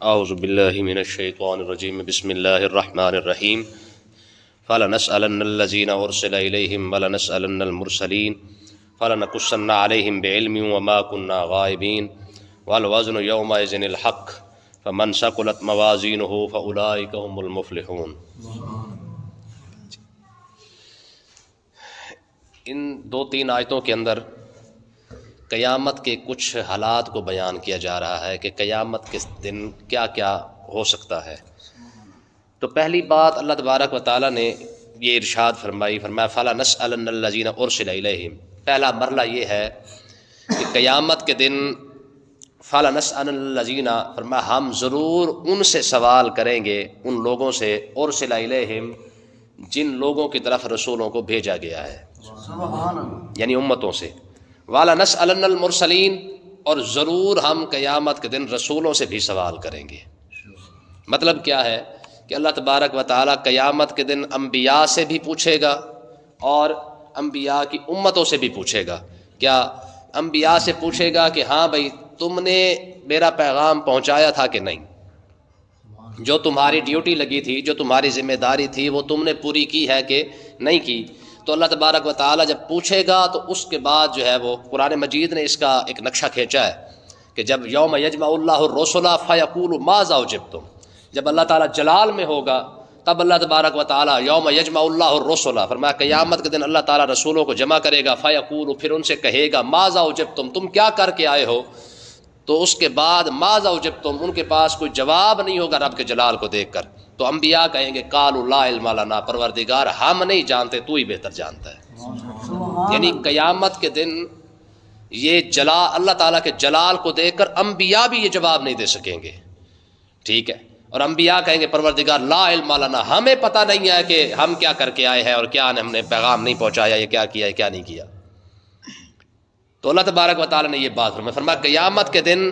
اعوذ باللہ من الشیطان الرجیم بسم اللہ الرحمن الرحیم فلنسألن الذین ارسل الیہم ولنسألن المرسلین فلنقصن علیہم بعلم وما كنا غائبین والوزن یومئذ الحق فمن ثقلت موازینہ فاولئک هم المفلحون۔ ان دو تین آیتوں کے اندر قیامت کے کچھ حالات کو بیان کیا جا رہا ہے کہ قیامت کے دن کیا کیا ہو سکتا ہے۔ تو پہلی بات اللہ تبارک و تعالیٰ نے یہ ارشاد فرمایا فَلَنَسْأَلَنَّ الَّذِينَ أُرْسِلَ إِلَيْهِمْ۔ پہلا مرحلہ یہ ہے کہ قیامت کے دن فَلَنَسْأَلَنَّ الَّذِينَ فرمایا ہم ضرور ان سے سوال کریں گے، ان لوگوں سے أُرْسِلَ إِلَيْهِمْ جن لوگوں کی طرف رسولوں کو بھیجا گیا ہے، یعنی امتوں سے۔ وَلَنَسْأَلَنَّ الْمُرْسَلِينَ اور ضرور ہم قیامت کے دن رسولوں سے بھی سوال کریں گے۔ مطلب کیا ہے کہ اللہ تبارک و تعالیٰ قیامت کے دن انبیاء سے بھی پوچھے گا اور انبیاء کی امتوں سے بھی پوچھے گا۔ کیا انبیاء سے پوچھے گا کہ ہاں بھائی تم نے میرا پیغام پہنچایا تھا کہ نہیں، جو تمہاری ڈیوٹی لگی تھی، جو تمہاری ذمہ داری تھی وہ تم نے پوری کی ہے کہ نہیں کی۔ تو اللہ تبارک و تعالیٰ جب پوچھے گا تو اس کے بعد جو ہے وہ قرآن مجید نے اس کا ایک نقشہ کھینچا ہے کہ جب یوم یجمع اللہ الرسل فیقول ماذا اجبتم، جب اللہ تعالیٰ جلال میں ہوگا تب اللہ تبارک و تعالیٰ یوم یجمع اللہ الرسل فرمایا قیامت کے دن اللہ تعالیٰ رسولوں کو جمع کرے گا، فیقول پھر ان سے کہے گا ماذا اجبتم، تم کیا کر کے آئے ہو۔ تو اس کے بعد ماذا اجبتم ان کے پاس کوئی جواب نہیں ہوگا رب کے جلال کو دیکھ کر۔ تو انبیاء کہیں گے قالوا لا علم لنا، پروردگار ہم نہیں جانتے، تو ہی بہتر جانتا ہے۔ یعنی قیامت کے دن یہ اللہ تعالیٰ کے جلال کو دیکھ کر انبیاء بھی یہ جواب نہیں دے سکیں گے، ٹھیک ہے۔ اور انبیاء کہیں گے پروردگار لا علم لنا، ہمیں پتہ نہیں ہے کہ ہم کیا کر کے آئے ہیں اور کیا ہم نے پیغام نہیں پہنچایا، یہ کیا کیا ہے کیا نہیں کیا۔ تو اللہ تبارک و تعالیٰ نے یہ بات فرمایا قیامت کے دن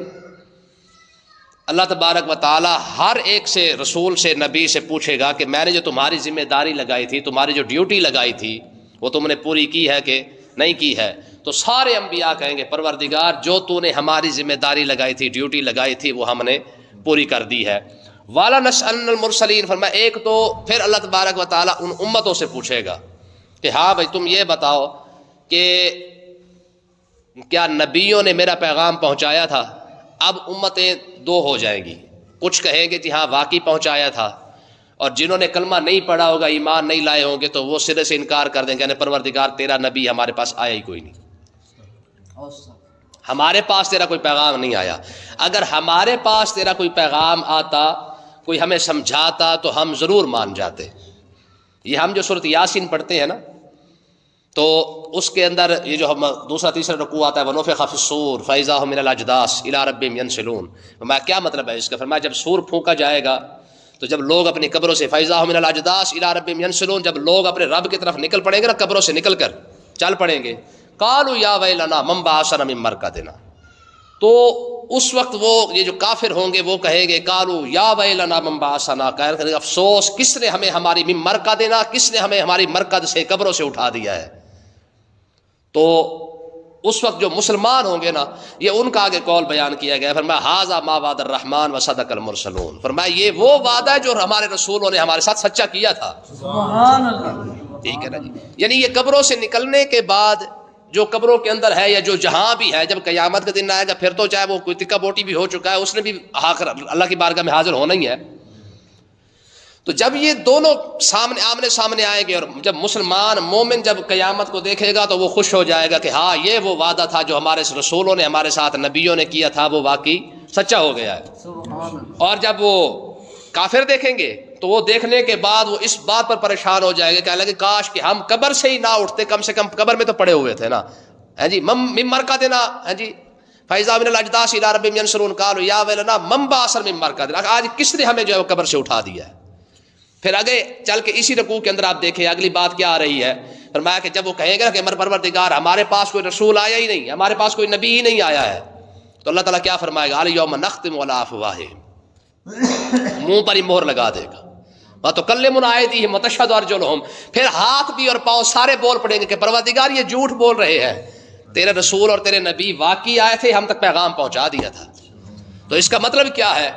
اللہ تبارک و تعالیٰ ہر ایک سے، رسول سے، نبی سے پوچھے گا کہ میں نے جو تمہاری ذمہ داری لگائی تھی، تمہاری جو ڈیوٹی لگائی تھی وہ تم نے پوری کی ہے کہ نہیں کی ہے۔ تو سارے انبیاء کہیں گے پروردگار جو تو نے ہماری ذمہ داری لگائی تھی، ڈیوٹی لگائی تھی، وہ ہم نے پوری کر دی ہے۔ وَلَنَسْأَلَنَّ الْمُرْسَلِينَ فرمایا ایک تو پھر اللہ تبارک و تعالیٰ ان امتوں سے پوچھے گا کہ ہاں بھائی تم یہ بتاؤ کہ کیا نبیوں نے میرا پیغام پہنچایا تھا۔ اب امتیں دو ہو جائیں گی، کچھ کہیں گے کہ ہاں واقعی پہنچایا تھا، اور جنہوں نے کلمہ نہیں پڑھا ہوگا، ایمان نہیں لائے ہوں گے تو وہ سرے سے انکار کر دیں گے، یعنی پروردگار تیرا نبی ہمارے پاس آیا ہی کوئی نہیں، ہمارے پاس تیرا کوئی پیغام نہیں آیا۔ اگر ہمارے پاس تیرا کوئی پیغام آتا، کوئی ہمیں سمجھاتا تو ہم ضرور مان جاتے۔ یہ ہم جو سورۃ یاسین پڑھتے ہیں نا، تو اس کے اندر یہ جو ہم دوسرا تیسرا رکوع آتا ہے وَنُفِخَ فِي الصُّورِ فَإِذَا هُم مِنَ الْأَجْدَاثِ إِلَىٰ رَبِّهِمْ يَنْسِلُونَ۔ فرمایا کیا مطلب ہے اس کا؟ فرمایا جب سور پھونکا جائے گا تو جب لوگ اپنی قبروں سے فَإِذَا هُم مِنَ الْأَجْدَاثِ إِلَىٰ رَبِّهِمْ يَنْسِلُونَ، جب لوگ اپنے رب کی طرف نکل پڑیں گے نا، قبروں سے نکل کر چل پڑیں گے، قَالُوا يَا وَيْلَنَا مَن بَعَثَنَا مِن مَرْقَدِنَا، تو اس وقت وہ یہ جو کافر ہوں گے وہ کہیں گے قَالُوا يَا وَيْلَنَا مَن بَعَثَنَا، کہیں گے افسوس کس نے ہمیں ہماری من مرقدنا، کس نے ہمیں ہماری مرقد سے، قبروں سے اٹھا دیا ہے۔ تو اس وقت جو مسلمان ہوں گے نا، یہ ان کا آگے قول بیان کیا گیا، فرمایا ھذا ما وعد الرحمن وصدق المرسلون، فرمایا یہ وہ وعدہ ہے جو ہمارے رسولوں نے ہمارے ساتھ سچا کیا تھا۔ سبحان اللہ، ٹھیک ہے نا جی۔ یعنی یہ قبروں سے نکلنے کے بعد جو قبروں کے اندر ہے یا جو جہاں بھی ہے، جب قیامت کا دن آئے گا پھر تو چاہے وہ کوئی تکا بوٹی بھی ہو چکا ہے، اس نے بھی آخر اللہ کی بارگاہ میں حاضر ہونا ہی ہے۔ تو جب یہ دونوں آمنے سامنے آئیں گے، اور جب مسلمان مومن جب قیامت کو دیکھے گا تو وہ خوش ہو جائے گا کہ ہاں یہ وہ وعدہ تھا جو ہمارے رسولوں نے ہمارے ساتھ نبیوں نے کیا تھا، وہ واقعی سچا ہو گیا ہے۔ اور جب وہ کافر دیکھیں گے تو وہ دیکھنے کے بعد وہ اس بات پر پریشان ہو جائے گا کہ لگے کاش کہ ہم قبر سے ہی نہ اٹھتے، کم سے کم قبر میں تو پڑے ہوئے تھے نا، ہاں جی، من مرقدنا، ہاں جی، فَإِذَا مِنَ الْأَجْدَاثِ إِلَىٰ رَبِّهِمْ يَنْسِلُونَ قَالُوا يَا وَيْلَنَا مَن بَعَثَنَا مِن مَرْقَدِنَا، آج کس نے ہمیں جو ہے قبر سے اٹھا دیا ہے۔ پھر آگے چل کے اسی رکوع کے اندر آپ دیکھیں اگلی بات کیا آ رہی ہے، فرمایا کہ جب وہ کہیں گے کہ ہمارے پروردگار ہمارے پاس کوئی رسول آیا ہی نہیں، ہمارے پاس کوئی نبی ہی نہیں آیا ہے، تو اللہ تعالیٰ کیا فرمائے گا، الْيَوْمَ نَخْتِمُ عَلَىٰ أَفْوَاهِهِمْ، منہ پر ہی مہر لگا دے گا، وَتُكَلِّمُنَا أَيْدِيهِمْ وَتَشْهَدُ أَرْجُلُهُمْ، پھر ہاتھ بھی اور پاؤں سارے بول پڑیں گے کہ پروردگار یہ جھوٹ بول رہے ہیں، تیرے رسول اور تیرے نبی واقعی آئے تھے، ہم تک پیغام پہنچا دیا تھا۔ تو اس کا مطلب کیا ہے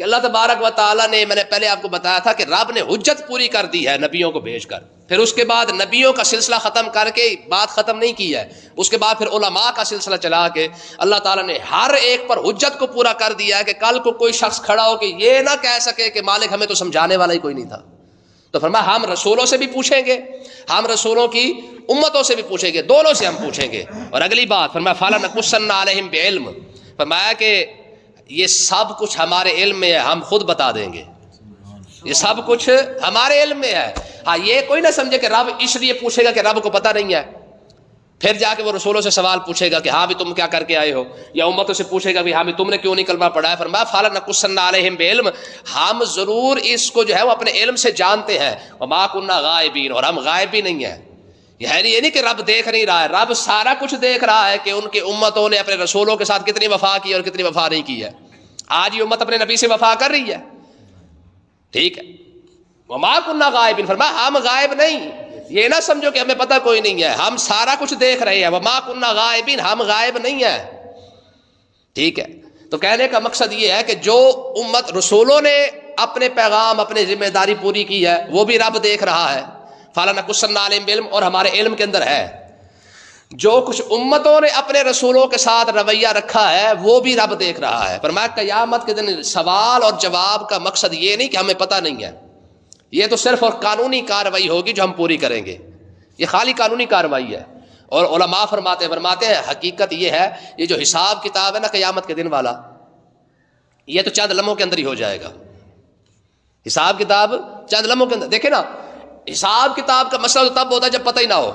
کہ اللہ تبارک و تعالیٰ نے، میں نے پہلے آپ کو بتایا تھا کہ رب نے حجت پوری کر دی ہے نبیوں کو بھیج کر، پھر اس کے بعد نبیوں کا سلسلہ ختم کر کے بات ختم نہیں کی ہے، اس کے بعد پھر علماء کا سلسلہ چلا کے اللہ تعالیٰ نے ہر ایک پر حجت کو پورا کر دیا ہے کہ کل کو کوئی شخص کھڑا ہو کہ یہ نہ کہہ سکے کہ مالک ہمیں تو سمجھانے والا ہی کوئی نہیں تھا۔ تو فرمایا ہم رسولوں سے بھی پوچھیں گے، ہم رسولوں کی امتوں سے بھی پوچھیں گے، دونوں سے ہم پوچھیں گے۔ اور اگلی بات فرمایا فَلَنَقُصَّنَّ عَلَيْهِمْ بِعِلْمٍ، فرمایا کہ یہ سب کچھ ہمارے علم میں ہے، ہم خود بتا دیں گے، یہ سب کچھ ہمارے علم میں ہے۔ ہاں یہ کوئی نہ سمجھے کہ رب اس لیے پوچھے گا کہ رب کو پتہ نہیں ہے، پھر جا کے وہ رسولوں سے سوال پوچھے گا کہ ہاں بھی تم کیا کر کے آئے ہو، یا امتوں سے پوچھے گا بھی ہاں بھی تم نے کیوں نہیں کلمہ پڑھا ہے۔ فرمایا فَلَنَقُصَّنَّ عَلَيْهِمْ بِعِلْمٍ، ہم ضرور اس کو جو ہے وہ اپنے علم سے جانتے ہیں، وَمَا كُنَّا غَائِبِينَ، اور ہم غائب بھی نہیں ہیں۔ یہ نہیں کہ رب دیکھ نہیں رہا ہے، رب سارا کچھ دیکھ رہا ہے کہ ان کی امتوں نے اپنے رسولوں کے ساتھ کتنی وفا کی اور کتنی وفا نہیں کی ہے۔ آج یہ امت اپنے نبی سے وفا کر رہی ہے، ٹھیک ہے۔ وَمَا كُنَّا غَائِبِينَ، فرمایا ہم غائب نہیں، یہ نہ سمجھو کہ ہمیں پتہ کوئی نہیں ہے، ہم سارا کچھ دیکھ رہے ہیں۔ وَمَا كُنَّا غَائِبِينَ، ہم غائب نہیں ہیں، ٹھیک ہے۔ تو کہنے کا مقصد یہ ہے کہ جو امت رسولوں نے اپنے پیغام اپنی ذمہ داری پوری کی ہے وہ بھی رب دیکھ رہا ہے، فَلَنَقُصَّنَّ عَلَيْهِمْ بِعِلْمٍ، اور ہمارے علم کے اندر ہے۔ جو کچھ امتوں نے اپنے رسولوں کے ساتھ رویہ رکھا ہے وہ بھی رب دیکھ رہا ہے۔ فرمایا قیامت کے دن سوال اور جواب کا مقصد یہ نہیں کہ ہمیں پتہ نہیں ہے، یہ تو صرف اور قانونی کارروائی ہوگی جو ہم پوری کریں گے، یہ خالی قانونی کارروائی ہے۔ اور علماء فرماتے ہیں حقیقت یہ ہے، یہ جو حساب کتاب ہے نا قیامت کے دن والا، یہ تو چند لمحوں کے اندر ہی ہو جائے گا۔ حساب کتاب چند لمحوں کے اندر، دیکھیں نا حساب کتاب کا مسئلہ تو تب ہوتا ہے جب پتہ ہی نہ ہو،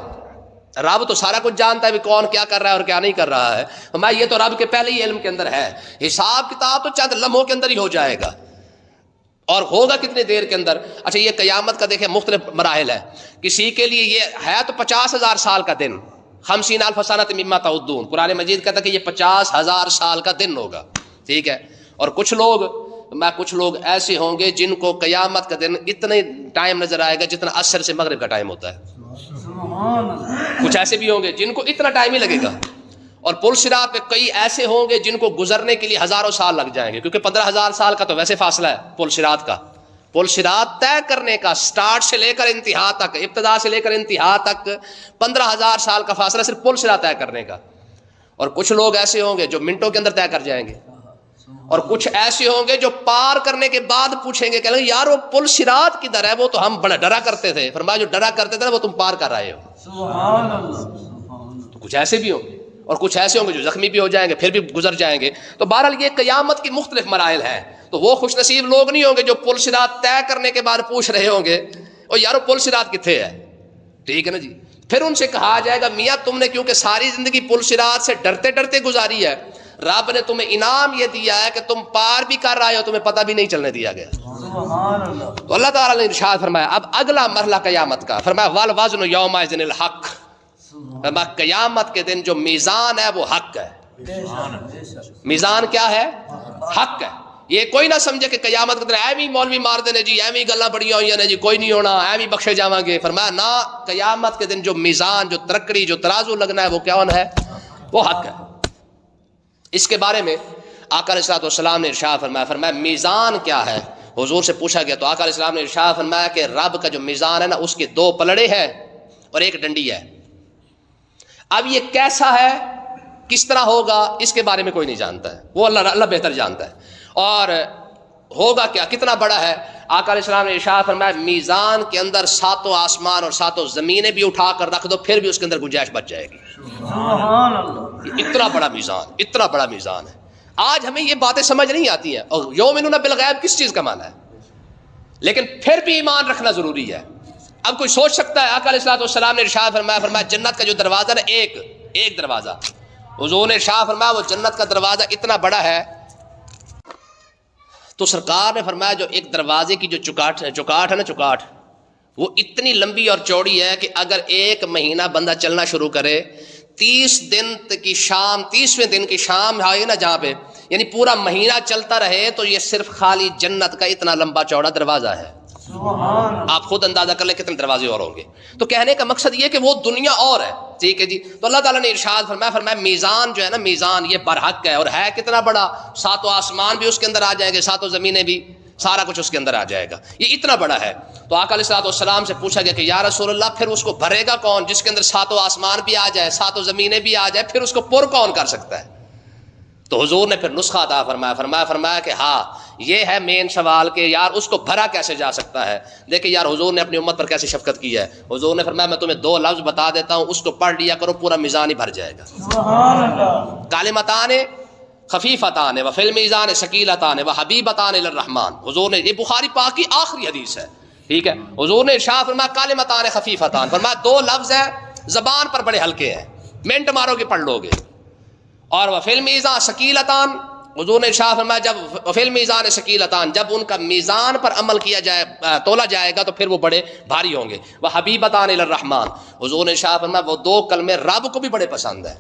رب تو سارا کچھ جانتا ہے بھی کون کیا کر رہا ہے اور کیا نہیں کر رہا ہے، ہمارا یہ تو رب کے پہلے ہی علم کے اندر ہے۔ حساب کتاب تو چند لمحوں کے اندر ہی ہو جائے گا، اور ہوگا کتنی دیر کے اندر۔ اچھا یہ قیامت کا دیکھیں مختلف مراحل ہے، کسی کے لیے یہ ہے تو 50,000 سال کا دن، 50,000 سنۃ مما تعدون، قرآن مجید کہتا ہے کہ یہ 50,000 سال کا دن ہوگا، ٹھیک ہے۔ اور کچھ لوگ ایسے ہوں گے جن کو قیامت کا دن اتنے ٹائم نظر آئے گا جتنا عصر سے مغرب کا ٹائم ہوتا ہے۔ کچھ ایسے بھی ہوں گے جن کو اتنا ٹائم ہی لگے گا، اور پل صراط پہ کئی ایسے ہوں گے جن کو گزرنے کے لیے ہزاروں سال لگ جائیں گے، کیونکہ 15,000 سال کا تو ویسے فاصلہ ہے پل صراط کا۔ پل صراط طے کرنے کا سٹارٹ سے لے کر انتہا تک، ابتدا سے لے کر انتہا تک 15,000 سال کا فاصلہ صرف پل صراط طے کرنے کا۔ اور کچھ لوگ ایسے ہوں گے جو منٹوں کے اندر طے کر جائیں گے، اور کچھ ایسے ہوں گے جو پار کرنے کے بعد پوچھیں گے کہ یار وہ پل صراط کدھر ہے، وہ تو ہم بڑا ڈرا کرتے تھے۔ فرمایا جو ڈرا کرتے تھے وہ تم پار کر رہے ہو۔ سبحان اللہ۔ تو کچھ ایسے بھی ہوں گے، اور کچھ ایسے ہوں گے جو زخمی بھی ہو جائیں گے پھر بھی گزر جائیں گے۔ تو بہرحال یہ قیامت کی مختلف مراحل ہیں، تو وہ خوش نصیب لوگ نہیں ہوں گے جو پل صراط طے کرنے کے بعد پوچھ رہے ہوں گے اور یارو پل صراط کتنے ہے، ٹھیک ہے نا جی۔ پھر ان سے کہا جائے گا میاں تم نے کیونکہ ساری زندگی پل صراط سے ڈرتے ڈرتے گزاری ہے، رب نے تمہیں انعام یہ دیا ہے کہ تم پار بھی کر رہے ہو، تمہیں پتہ بھی نہیں چلنے دیا گیا۔ تو اللہ تعالیٰ نے ارشاد فرمایا اب اگلا مرحلہ قیامت کا، فرمایا والوزن یومئذ الحق، فرمایا قیامت کے دن جو میزان ہے وہ حق ہے۔ میزان کیا ہے؟ حق ہے۔ یہ کوئی نہ سمجھے کہ قیامت کے دن ایویں مولوی مار دینے جی، ایویں گلاں بڑیاں ہوئی نے جی، کوئی نہیں ہونا، ایویں بخشے جاواں گے۔ فرمایا نہ، قیامت کے دن جو میزان، جو ترکڑی، جو ترازو لگنا ہے وہ کون ہے؟ وہ حق ہے۔ اس کے بارے میں آقا علیہ الصلوۃ والسلام نے ارشاد فرمایا میزان کیا ہے؟ حضور سے پوچھا گیا تو آقا علیہ السلام نے ارشاد فرمایا کہ رب کا جو میزان ہے نا اس کے 2 پلڑے ہیں اور 1 ڈنڈی ہے۔ اب یہ کیسا ہے، کس طرح ہوگا، اس کے بارے میں کوئی نہیں جانتا ہے، وہ اللہ بہتر جانتا ہے۔ اور ہوگا کیا، کتنا بڑا ہے؟ آقا علیہ السلام نے ارشاد فرمایا میزان کے اندر 7 آسمان اور 7 زمینیں بھی اٹھا کر رکھ دو پھر بھی اس کے اندر گنجائش بچ جائے گی۔ سبحان اللہ۔ اتنا بڑا میزان، اتنا بڑا میزان ہے۔ آج ہمیں یہ باتیں سمجھ نہیں آتی ہیں، اور یؤمنون بالغیب کس چیز کا معنی ہے، لیکن پھر بھی ایمان رکھنا ضروری ہے۔ اب کوئی سوچ سکتا ہے، آقا علیہ الصلوۃ والسلام نے ارشاد فرمایا جنت کا جو دروازہ نا ایک دروازہ، حضور نے ارشاد فرمایا وہ جنت کا دروازہ اتنا بڑا ہے، تو سرکار نے فرمایا جو ایک دروازے کی جو چوکاٹ ہے نا، چوکاٹ وہ اتنی لمبی اور چوڑی ہے کہ اگر 1 مہینہ بندہ چلنا شروع کرے، 30ویں دن کی شام آئے نا جہاں پہ، یعنی پورا مہینہ چلتا رہے تو یہ صرف خالی جنت کا اتنا لمبا چوڑا دروازہ ہے۔ آپ خود اندازہ کر لیں کتنے دروازے اور ہوں گے. تو کہنے کا مقصد یہ کہ وہ دنیا اور ہے. ٹھیک ہے جی. تو اللہ تعالیٰ نے ارشاد فرمایا میزان جو ہے نا، میزان یہ برحق ہے، اور ہے کتنا بڑا، ساتوں آسمان بھی اس کے اندر آ جائیں گے، ساتوں زمینیں بھی، سارا کچھ اس کے اندر آ جائے گا. یہ اتنا بڑا ہے. تو آقا علیہ الصلوۃ والسلام سے پوچھا گیا کہ یا رسول اللہ پھر اس کو بھرے گا کون؟ جس کے اندر ساتوں آسمان بھی آ جائے، ساتوں زمینیں بھی آ جائے، پھر اس کو پر کون کر سکتا ہے؟ تو حضور نے پھر نسخہ عطا فرمایا کہ ہاں یہ ہے مین سوال کہ یار اس کو بھرا کیسے جا سکتا ہے. دیکھیں یار حضور نے اپنی امت پر کیسی شفقت کی ہے. حضور نے فرمایا میں تمہیں 2 لفظ بتا دیتا ہوں، اس کو پڑھ لیا کرو، پورا میزان ہی بھر جائے گا. سبحان اللہ. کلمتان خفیفتان وفی المیزان ثقیلتان وحبیبتان الی الرحمن. حضور نے، یہ بخاری پاک کی آخری حدیث ہے. ٹھیک ہے. حضور نے ارشاد فرمایا کلمتان خفیفتان، فرمایا 2 لفظ ہیں زبان پر بڑے ہلکے ہیں، منٹ مارو گے پڑھ لو گے. اور وفی المیزان ثقیلتان، حضور نے ارشاد فرمایا جب وفی المیزان ثقیلتان، جب ان کا میزان پر عمل کیا جائے، تولا جائے گا تو پھر وہ بڑے بھاری ہوں گے. وحبیبتان الی الرحمن، حضور نے ارشاد فرمایا وہ 2 کلمے رب کو بھی بڑے پسند ہیں.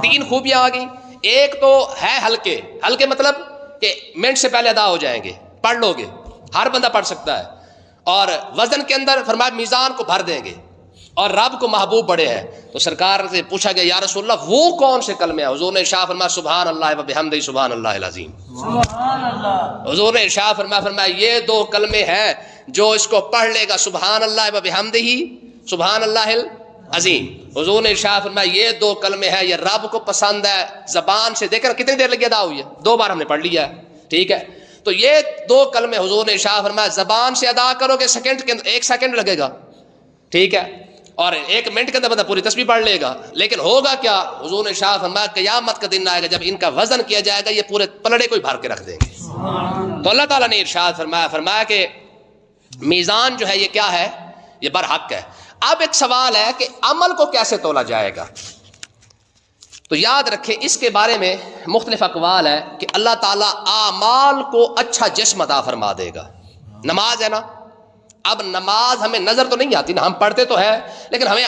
3 خوبیاں آ گئی. ایک تو ہے ہلکے، ہلکے مطلب کہ منٹ سے پہلے ادا ہو جائیں گے، پڑھ لو گے، ہر بندہ پڑھ سکتا ہے. اور وزن کے اندر فرمایا میزان کو بھر دیں گے، اور رب کو محبوب بڑے ہیں. تو سرکار سے پوچھا گیا یا رسول اللہ وہ کون سے کلمے ہیں؟ حضور نے ارشاد فرمایا سبحان اللہ و بحمدہ سبحان اللہ العظیم. سبحان اللہ. حضور نے ارشاد فرمایا یہ 2 کلمے ہیں جو اس کو پڑھ لے گا، سبحان اللہ و بحمدہ سبحان اللہ العظیم. حضور نے ارشاد فرمایا یہ 2 کلمے ہیں، یہ رب کو پسند ہے. زبان سے دیکھ کر کتنی دیر لگی ادا ہوئی ہے؟ 2 بار ہم نے پڑھ لیا ہے. ٹھیک ہے. تو یہ 2 کلمے حضور نے ارشاد فرمایا زبان سے ادا کرو گے سیکنڈ کے اندر 1 سیکنڈ لگے گا. ٹھیک ہے. اور 1 منٹ کے اندر بندہ پوری تسبیح پڑھ لے گا. لیکن ہوگا کیا؟ حضور نے ارشاد فرمایا قیامت کا دن آئے گا جب ان کا وزن کیا جائے گا، یہ پورے پلڑے کو ہی بھر کے رکھ دیں گے. تو اللہ تعالیٰ نے ارشاد فرمایا کہ میزان جو ہے یہ کیا ہے؟ یہ برحق ہے. اب ایک سوال ہے کہ عمل کو کیسے تولا جائے گا؟ تو یاد رکھیں اس کے بارے میں مختلف اقوال ہے کہ اللہ تعالیٰ اعمال کو اچھا جسم عطا فرما دے گا. نماز ہے نا، اب نماز ہمیں نظر تو نہیں آتی نا، ہم پڑھتے تو ہے لیکن ہمیں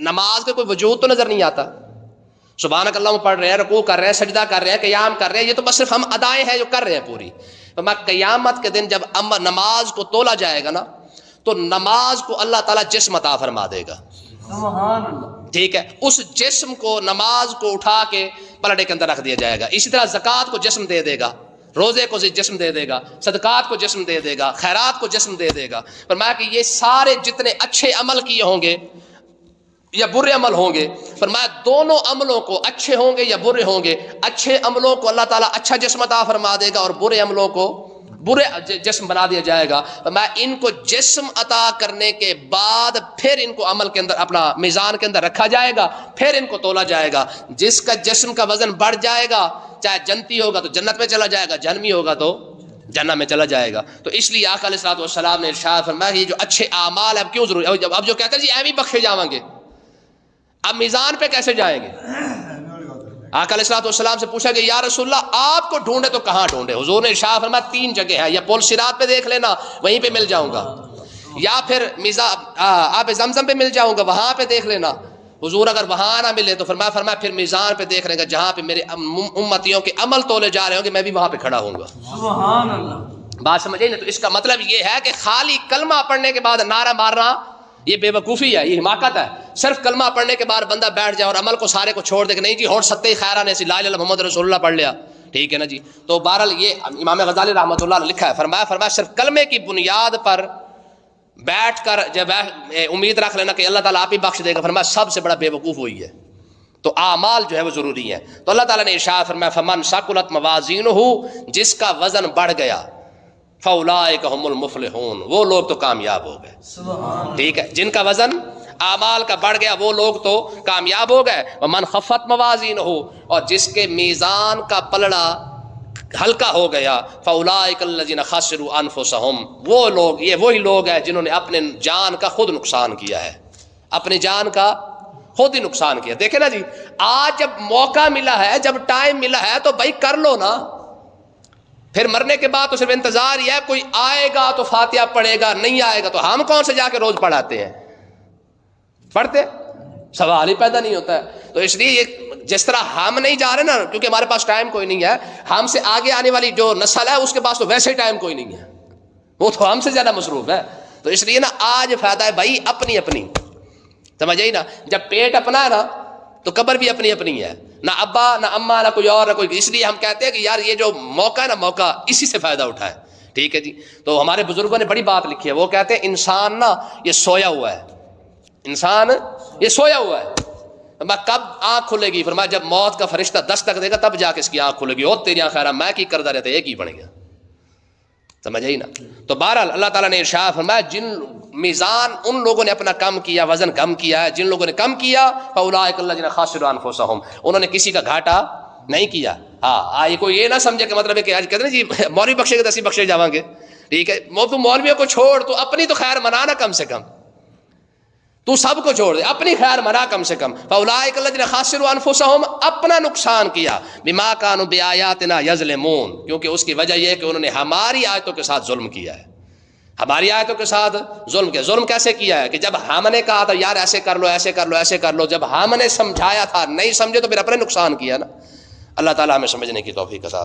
نماز کا کوئی وجود تو نظر نہیں آتا. سبحانک اللہم پڑھ رہے ہیں، رکوع کر رہے ہیں، سجدہ کر رہے ہیں، قیام کر رہے ہیں، یہ تو بس صرف ہم ادائیں ہیں جو کر رہے ہیں پوری. تو میں قیامت کے دن جب نماز کو تولا جائے گا نا تو نماز کو اللہ تعالیٰ جسم عطا فرما دے گا. سبحان اللہ. ٹھیک ہے. اس جسم کو، نماز کو اٹھا کے پلڑے کے اندر رکھ دیا جائے گا. اسی طرح زکوٰۃ کو جسم دے دے گا، روزے کو جسم دے دے گا، صدقات کو جسم دے دے گا، خیرات کو جسم دے دے گا. فرمایا کہ یہ سارے جتنے اچھے عمل کیے ہوں گے یا برے عمل ہوں گے، فرمایا دونوں عملوں کو، اچھے ہوں گے یا برے ہوں گے، اچھے عملوں کو اللہ تعالیٰ اچھا جسم عطا فرما دے گا اور برے عملوں کو برے جسم بنا دیا جائے گا. فرمایا ان کو جسم عطا کرنے کے بعد پھر ان کو عمل کے اندر، اپنا میزان کے اندر رکھا جائے گا، پھر ان کو تولا جائے گا. جس کا جسم کا وزن بڑھ جائے گا، چاہے جنتی ہوگا تو جنت میں چلا جائے گا، جہنمی ہوگا تو جنت میں چلا جائے گا. تو اس لیے آقا علیہ الصلوۃ والسلام نے ارشاد فرمایا یہ جو اچھے اعمال اب کیوں ضروری، اب جو کہتے ہیں جی ایویں بخشے جاؤیں گے، اب میزان پہ کیسے جائیں گے؟ آقا علیہ الصلوۃ والسلام سے پوچھا کہ یا رسول اللہ آپ کو ڈھونڈے تو کہاں ڈھونڈے؟ حضور نے ارشاد فرمایا 3 جگہ ہیں، یا پل صراط پہ دیکھ لینا وہیں پہ مل جاؤں گا، یا پھر آب زمزم پہ مل جاؤں گا وہاں پہ دیکھ لینا. حضور اگر وہاں نہ ملے تو فرمایا پھر میزان پہ دیکھ رہے گا جہاں پہ میرے امتیوں کے عمل تولے جا رہے ہوں گے، میں بھی وہاں پہ کھڑا ہوں گا. سبحان اللہ. بات سمجھے نا؟ تو اس کا مطلب یہ ہے کہ خالی کلمہ پڑھنے کے بعد نعرہ مارنا یہ بے وقوفی ہے، یہ حماقت ہے. صرف کلمہ پڑھنے کے بعد بندہ بیٹھ جائے اور عمل کو سارے کو چھوڑ دے کہ نہیں جی ہوٹ ستے خیرہ نے لا الہ الا محمد رسول اللہ پڑھ لیا، ٹھیک ہے نا جی. تو بہرحال یہ امام غزالی رحمۃ اللہ نے لکھا ہے، فرمایا صرف کلمے کی بنیاد پر بیٹھ کر جب امید رکھ لینا کہ اللہ تعالیٰ آپ ہی بخش دے گا، فرمایا سب سے بڑا بے وقوف وہی ہے. تو اعمال جو ہے وہ ضروری ہیں. تو اللہ تعالیٰ نے ارشاد فرمایا فمن ثقلت موازینہ، جس کا وزن بڑھ گیا، فاولئک ھم المفلحون، وہ لوگ تو کامیاب ہو گئے. ٹھیک ہے. جن کا وزن اعمال کا بڑھ گیا وہ لوگ تو کامیاب ہو گئے. ومن خفت موازینہ، اور جس کے میزان کا پلڑا ہلکا ہو گیا، فاولئک الذین خسروا انفسہم، وہ لوگ، یہ وہی لوگ ہیں جنہوں نے اپنے جان کا خود نقصان کیا ہے، اپنی جان کا خود ہی نقصان کیا. دیکھیں نا جی، آج جب موقع ملا ہے، جب ٹائم ملا ہے تو بھائی کر لو نا. پھر مرنے کے بعد تو صرف انتظار ہی ہے، کوئی آئے گا تو فاتحہ پڑھے گا، نہیں آئے گا تو ہم کون سے جا کے روز پڑھاتے ہیں؟ پڑھتے؟ سوال ہی پیدا نہیں ہوتا ہے. تو اس لیے جس طرح ہم نہیں جا رہے نا، کیونکہ ہمارے پاس ٹائم کوئی نہیں ہے، ہم سے آگے آنے والی جو نسل ہے اس کے پاس تو ویسے ہی ٹائم کوئی نہیں ہے. وہ تو ہم سے زیادہ مصروف ہے. تو اس لیے نا آج فائدہ ہے بھائی اپنی اپنی, سمجھ آئی نا. جب پیٹ اپنا ہے نا تو قبر بھی اپنی اپنی ہے, نہ ابا نہ اما نہ کوئی اور نہ کوئی. اس لیے ہم کہتے ہیں کہ یار یہ جو موقع ہے نا, موقع اسی سے فائدہ اٹھائے. ٹھیک ہے جی. تو ہمارے بزرگوں نے بڑی بات لکھی ہے, وہ کہتے ہیں انسان نا یہ سویا ہوا ہے, انسان یہ سویا ہوا ہے. کب آنکھ کھلے گی؟ فرمایا جب موت کا فرشتہ دستک دے گا تب جا کے اس کی آنکھ کھلے گی. اور تیری آنکھ خیرہ میں کی کردہ رہتے ایک ہی بن گیا, سمجھ آئی نا. تو بہرحال اللہ تعالیٰ نے ارشاد فرمایا جن میزان ان لوگوں نے اپنا کم کیا, وزن کم کیا ہے, جن لوگوں نے کم کیا فاولئک الذین خسروا انفسہم, انہوں نے کسی کا گھاٹا نہیں کیا. ہاں یہ کوئی یہ نہ سمجھے کہ مطلب ہے کہ آج کہتے ہیں جی مولوی بخشے گا تو اسی بخشے جاؤں گے. ٹھیک ہے, تو مولویوں کو چھوڑ, تو اپنی تو خیر منانا کم سے کم, تو سب کو چھوڑ دے, اپنی خیر منا کم سے کم. فاولئک الذین خسروا انفسہم, اپنا نقصان کیا, بما کانوا بآیاتنا یظلمون, کیونکہ اس کی وجہ یہ ہے کہ انہوں نے ہماری آیتوں کے ساتھ ظلم کیا ہے. ہماری آیتوں کے ساتھ ظلم کیا. ظلم کیسے کیا ہے کہ جب ہم نے کہا تھا یار ایسے کر لو ایسے کر لو ایسے کر لو, جب ہم نے سمجھایا تھا نہیں سمجھے تو پھر اپنے نقصان کیا نا. اللہ تعالیٰ ہمیں سمجھنے کی توفیق عطا